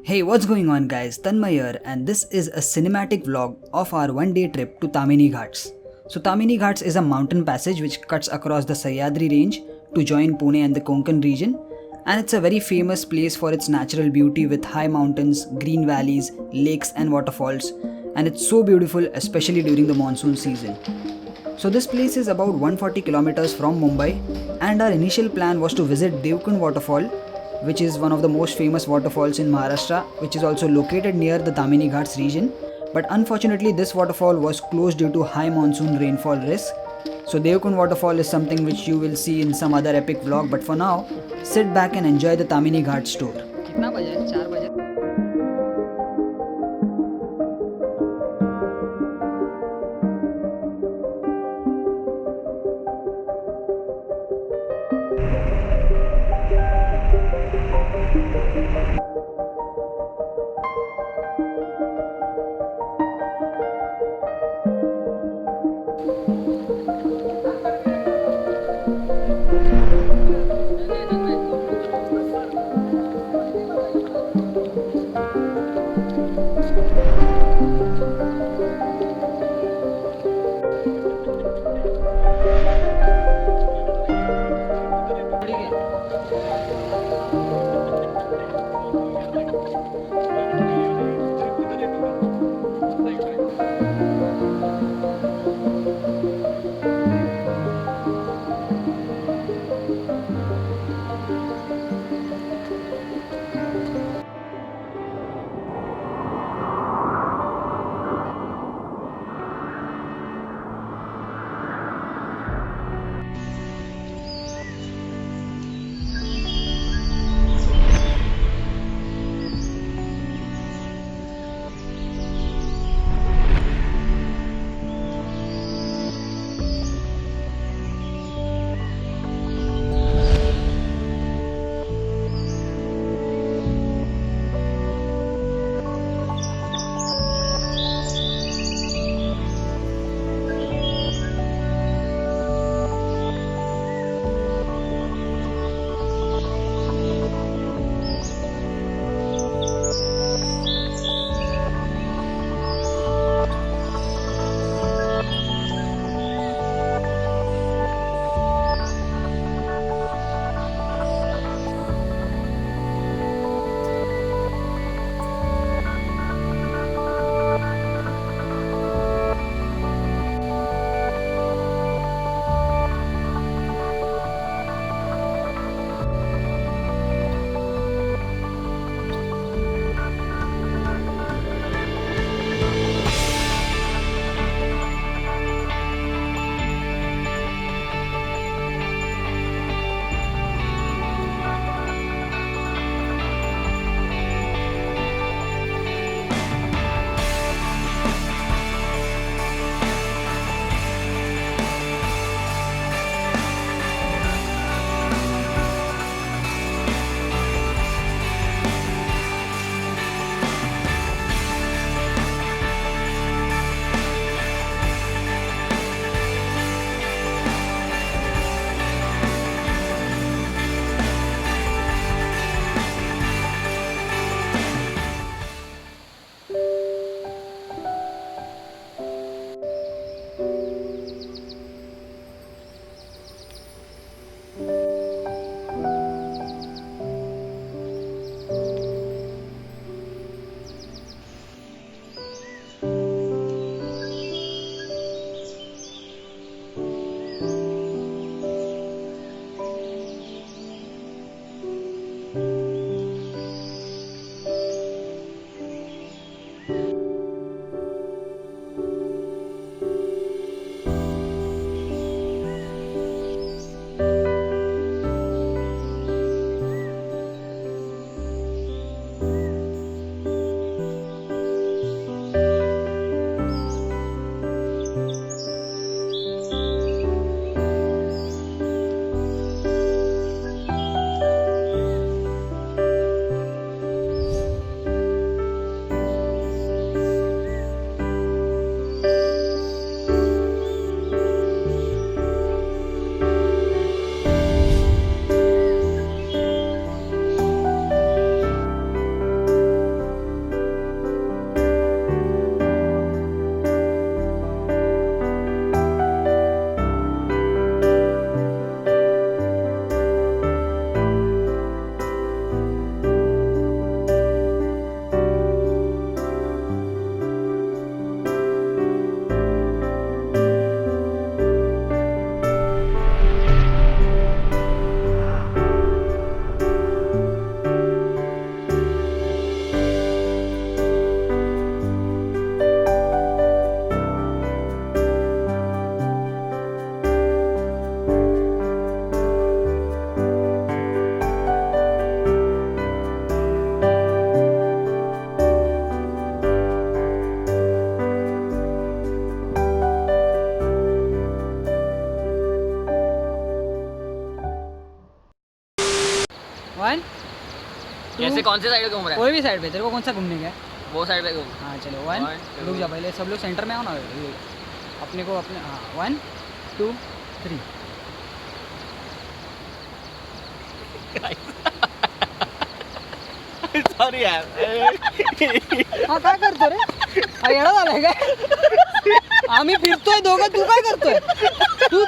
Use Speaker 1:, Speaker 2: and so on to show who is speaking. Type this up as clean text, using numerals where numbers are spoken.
Speaker 1: Hey, what's going on guys? Tanmay here and this is a cinematic vlog of our one-day trip to Tamhini Ghats. So Tamhini Ghats is a mountain passage which cuts across the Sahyadri range to join Pune and the Konkan region, and it's a very famous place for its natural beauty with high mountains, green valleys, lakes and waterfalls, and it's so beautiful especially during the monsoon season. So this place is about 140 kilometers from Mumbai, and our initial plan was to visit Devkund Waterfall, which is one of the most famous waterfalls in Maharashtra, which is also located near the Tamini Ghats region. But unfortunately this waterfall was closed due to high monsoon rainfall risk. So Devkund Waterfall is something which you will see in some other epic vlog, but for now, sit back and enjoy the Tamini Ghats tour. कितना बजा है? 4 बजे.
Speaker 2: वैसे कौन से side घूम रहा है?
Speaker 1: कोई भी साइड पे, तेरे को कौन सा घूमने का है?
Speaker 2: वो साइड पे घूम।
Speaker 1: हाँ चलो 1 रुक जा पहले, सब लोग सेंटर में आओ ना, अपने को अपने, हाँ 1 2 3।
Speaker 2: सॉरी यार.
Speaker 1: हा काय करतो रे? हा येडा झालाय काय? आम्ही फिरतोय दोघं, तू काय करतोय? तू